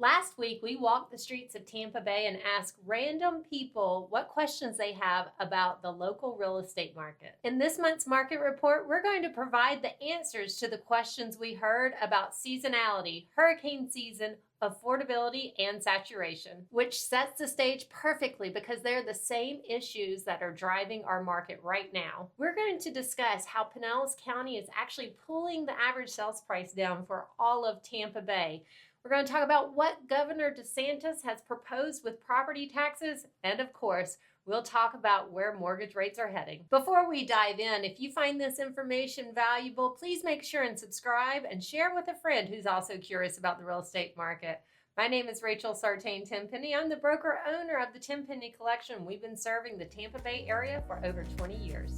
Last week, we walked the streets of Tampa Bay and asked random people what questions they have about the local real estate market. In this month's market report, we're going to provide the answers to the questions we heard about seasonality, hurricane season, affordability, and saturation, which sets the stage perfectly because they're the same issues that are driving our market right now. We're going to discuss how Pinellas County is actually pulling the average sales price down for all of Tampa Bay. We're going to talk about what Governor DeSantis has proposed with property taxes, and of course, we'll talk about where mortgage rates are heading. Before we dive in, if you find this information valuable, please make sure and subscribe and share with a friend who's also curious about the real estate market. My name is Rachel Sartain Tenpenny. I'm the broker owner of the Tenpenny Collection. We've been serving the Tampa Bay area for over 20 years.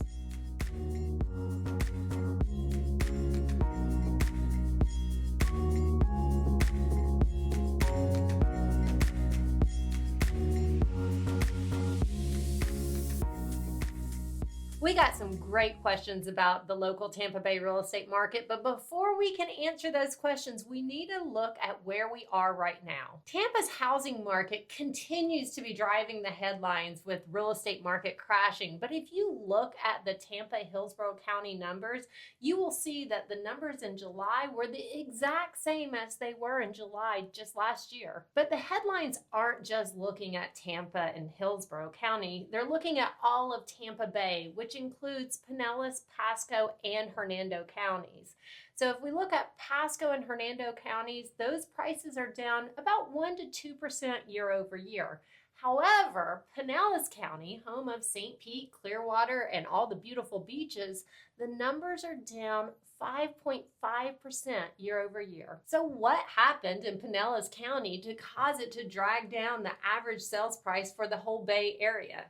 We got some great questions about the local Tampa Bay real estate market, but before we can answer those questions, we need to look at where we are right now. Tampa's housing market continues to be driving the headlines with real estate market crashing, but if you look at the Tampa-Hillsborough County numbers, you will see that the numbers in July were the exact same as they were in July just last year. But the headlines aren't just looking at Tampa and Hillsborough County, they're looking at all of Tampa Bay, which includes Pinellas, Pasco, and Hernando counties. So if we look at Pasco and Hernando counties, those prices are down about 1% to 2% year over year. However, Pinellas County, home of St. Pete, Clearwater, and all the beautiful beaches, the numbers are down 5.5% year over year. So what happened in Pinellas County to cause it to drag down the average sales price for the whole Bay Area?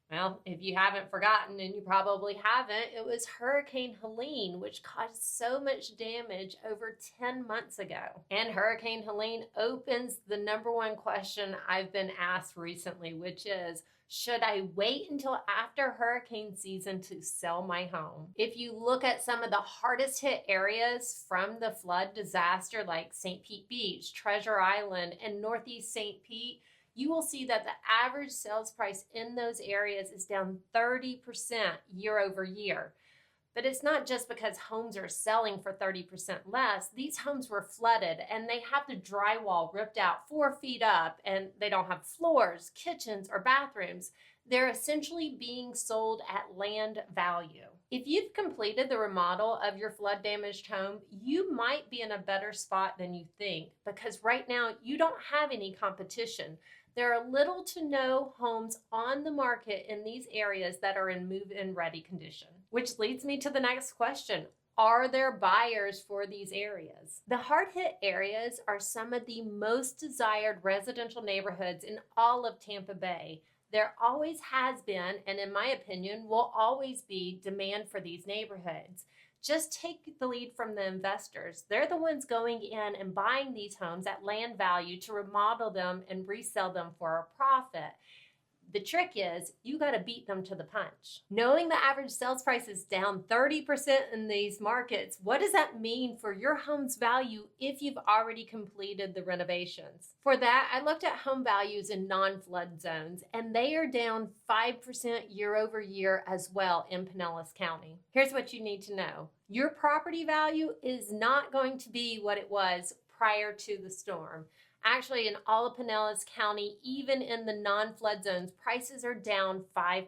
Well, if you haven't forgotten, and you probably haven't, it was Hurricane Helene, which caused so much damage over 10 months ago. And Hurricane Helene opens the number one question I've been asked recently, which is, should I wait until after hurricane season to sell my home? If you look at some of the hardest hit areas from the flood disaster like St. Pete Beach, Treasure Island, and Northeast St. Pete, you will see that the average sales price in those areas is down 30% year over year. But it's not just because homes are selling for 30% less. These homes were flooded and they have the drywall ripped out 4 feet up and they don't have floors, kitchens, or bathrooms. They're essentially being sold at land value. If you've completed the remodel of your flood damaged home, you might be in a better spot than you think because right now you don't have any competition. There are little to no homes on the market in these areas that are in move-in ready condition. Which leads me to the next question. Are there buyers for these areas? The hard-hit areas are some of the most desired residential neighborhoods in all of Tampa Bay. There always has been, and in my opinion, will always be demand for these neighborhoods. Just take the lead from the investors. They're the ones going in and buying these homes at land value to remodel them and resell them for a profit. The trick is you got to beat them to the punch. Knowing the average sales price is down 30% in these markets, what does that mean for your home's value if you've already completed the renovations? For that, I looked at home values in non-flood zones, and they are down 5% year over year as well in Pinellas County. Here's what you need to know. Your property value is not going to be what it was prior to the storm. Actually, in all of Pinellas County, even in the non-flood zones, prices are down 5%.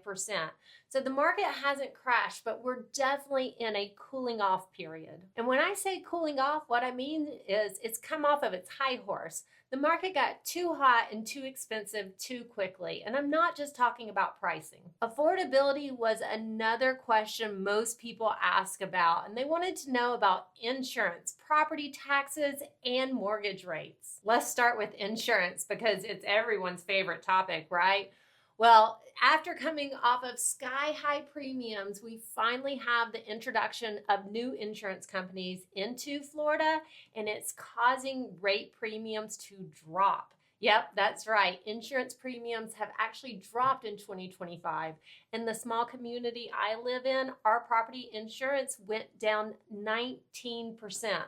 So the market hasn't crashed, but we're definitely in a cooling off period. And when I say cooling off, what I mean is it's come off of its high horse. The market got too hot and too expensive too quickly. And I'm not just talking about pricing. Affordability was another question most people ask about, and they wanted to know about insurance, property taxes, and mortgage rates. Let's start with insurance because it's everyone's favorite topic, right? Well, after coming off of sky-high premiums, we finally have the introduction of new insurance companies into Florida, and it's causing rate premiums to drop. Yep, that's right. Insurance premiums have actually dropped in 2025. In the small community I live in, our property insurance went down 19%.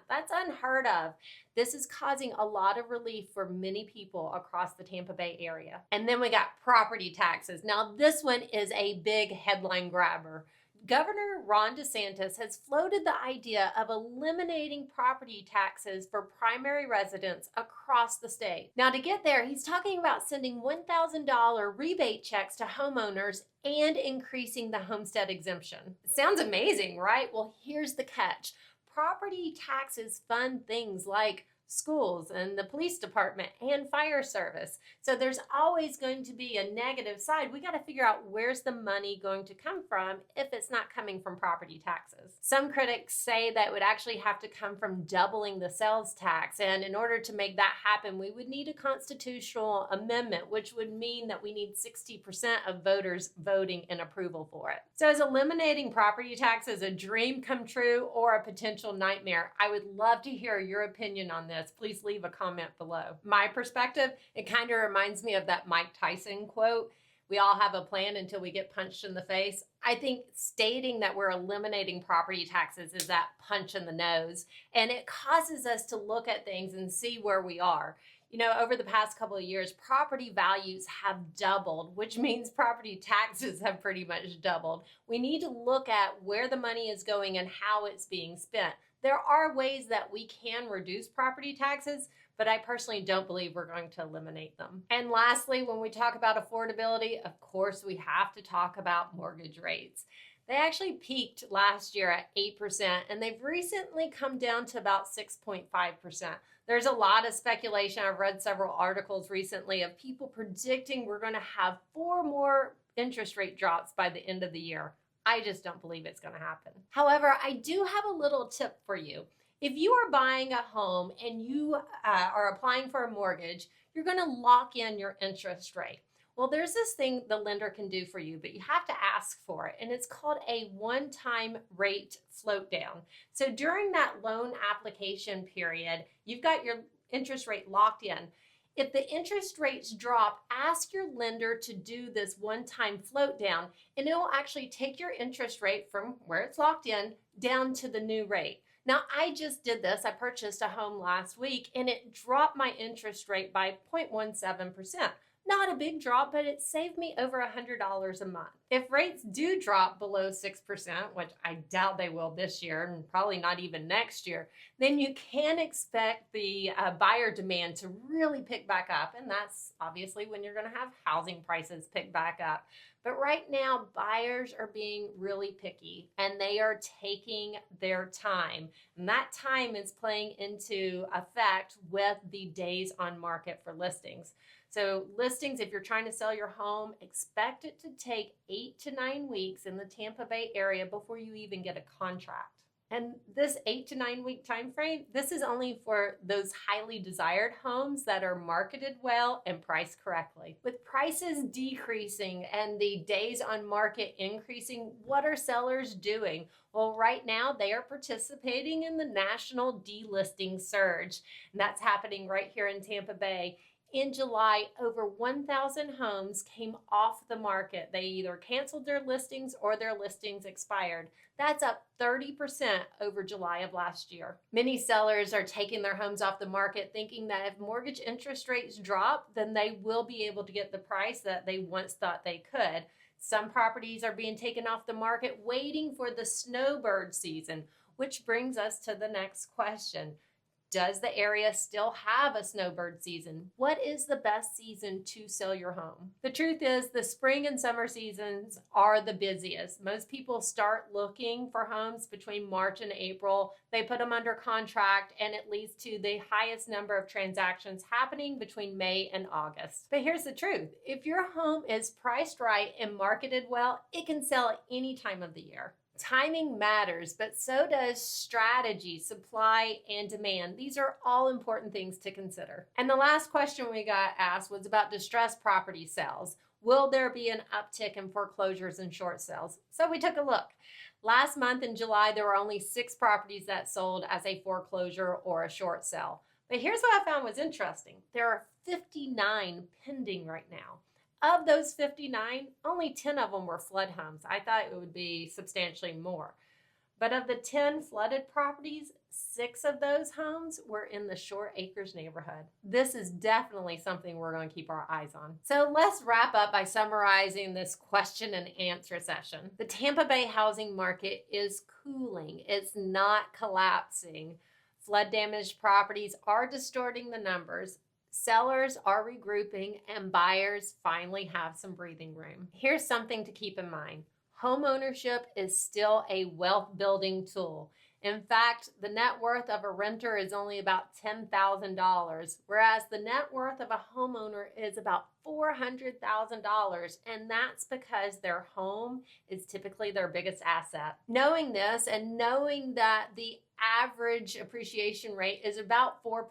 That's unheard of. This is causing a lot of relief for many people across the Tampa Bay area. And then we got property taxes. Now, this one is a big headline grabber. Governor Ron DeSantis has floated the idea of eliminating property taxes for primary residents across the state. Now, to get there, he's talking about sending $1,000 rebate checks to homeowners and increasing the homestead exemption. Sounds amazing, right? Well, here's the catch. Property taxes fund things like schools and the police department and fire service. So there's always going to be a negative side. We got to figure out where's the money going to come from if it's not coming from property taxes. Some critics say that it would actually have to come from doubling the sales tax. And in order to make that happen, we would need a constitutional amendment, which would mean that we need 60% of voters voting in approval for it. So is eliminating property taxes a dream come true or a potential nightmare? I would love to hear your opinion on this. Please leave a comment below. My perspective, it kind of reminds me of that Mike Tyson quote, "We all have a plan until we get punched in the face." I think stating that we're eliminating property taxes is that punch in the nose, and it causes us to look at things and see where we are. You know, over the past couple of years, property values have doubled, which means property taxes have pretty much doubled. We need to look at where the money is going and how it's being spent. There are ways that we can reduce property taxes, but I personally don't believe we're going to eliminate them. And lastly, when we talk about affordability, of course, we have to talk about mortgage rates. They actually peaked last year at 8%, and they've recently come down to about 6.5%. There's a lot of speculation. I've read several articles recently of people predicting we're going to have 4 more interest rate drops by the end of the year. I just don't believe it's going to happen. However, I do have a little tip for you. If you are buying a home and you are applying for a mortgage, you're going to lock in your interest rate. Well, there's this thing the lender can do for you, but you have to ask for it, and it's called a one-time rate float down. So during that loan application period, you've got your interest rate locked in. If the interest rates drop, ask your lender to do this one-time float down, and it will actually take your interest rate from where it's locked in down to the new rate. Now, I just did this. I purchased a home last week, and it dropped my interest rate by 0.17%. Not a big drop, but it saved me over $100 a month. If rates do drop below 6%, which I doubt they will this year and probably not even next year, then you can expect the buyer demand to really pick back up. And that's obviously when you're going to have housing prices pick back up. But right now, buyers are being really picky and they are taking their time. And that time is playing into effect with the days on market for listings. So listings, if you're trying to sell your home, expect it to take 8 to 9 weeks in the Tampa Bay area before you even get a contract. And this 8 to 9 week time frame, this is only for those highly desired homes that are marketed well and priced correctly. With prices decreasing and the days on market increasing, what are sellers doing? Well, right now they are participating in the national delisting surge. And that's happening right here in Tampa Bay. In July, over 1,000 homes came off the market. They either canceled their listings or their listings expired. That's up 30% over July of last year. Many sellers are taking their homes off the market thinking that if mortgage interest rates drop, then they will be able to get the price that they once thought they could. Some properties are being taken off the market waiting for the snowbird season, which brings us to the next question. Does the area still have a snowbird season? What is the best season to sell your home? The truth is the spring and summer seasons are the busiest. Most people start looking for homes between March and April. They put them under contract and it leads to the highest number of transactions happening between May and August. But here's the truth. If your home is priced right and marketed well, it can sell at any time of the year. Timing matters, but so does strategy, supply, and demand. These are all important things to consider. And the last question we got asked was about distressed property sales. Will there be an uptick in foreclosures and short sales? So we took a look. Last month in July, there were only 6 properties that sold as a foreclosure or a short sale. But here's what I found was interesting. There are 59 pending right now. Of those 59, only 10 of them were flood homes. I thought it would be substantially more. But of the 10 flooded properties, 6 of those homes were in the Short Acres neighborhood. This is definitely something we're going to keep our eyes on. So let's wrap up by summarizing this question and answer session. The Tampa Bay housing market is cooling. It's not collapsing. Flood damaged properties are distorting the numbers. Sellers are regrouping and buyers finally have some breathing room. Here's something to keep in mind. Homeownership is still a wealth building tool. In fact, the net worth of a renter is only about $10,000, whereas the net worth of a homeowner is about $400,000, and that's because their home is typically their biggest asset. Knowing this and knowing that the average appreciation rate is about 4%,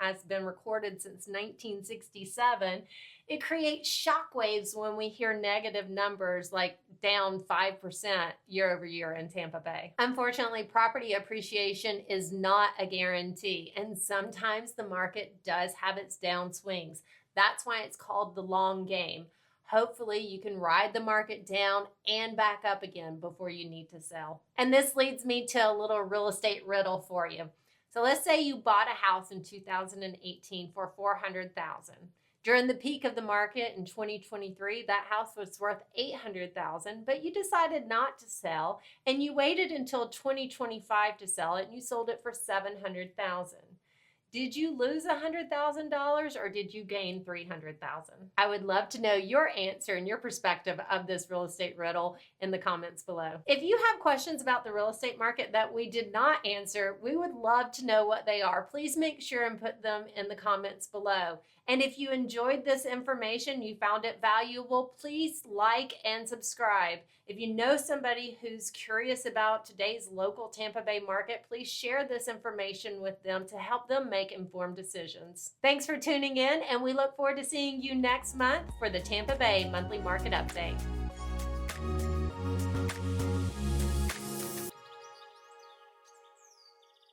has been recorded since 1967, it creates shockwaves when we hear negative numbers like down 5% year over year in Tampa Bay. Unfortunately, property appreciation is not a guarantee, and sometimes the market does have its downswings. That's why it's called the long game. Hopefully you can ride the market down and back up again before you need to sell. And this leads me to a little real estate riddle for you. So let's say you bought a house in 2018 for $400,000. During the peak of the market in 2023, that house was worth $800,000, but you decided not to sell and you waited until 2025 to sell it and you sold it for $700,000. Did you lose $100,000 or did you gain $300,000? I would love to know your answer and your perspective of this real estate riddle in the comments below. If you have questions about the real estate market that we did not answer, we would love to know what they are. Please make sure and put them in the comments below. And if you enjoyed this information, you found it valuable, please like and subscribe. If you know somebody who's curious about today's local Tampa Bay market, please share this information with them to help them make informed decisions. Thanks for tuning in, and we look forward to seeing you next month for the Tampa Bay Monthly Market Update.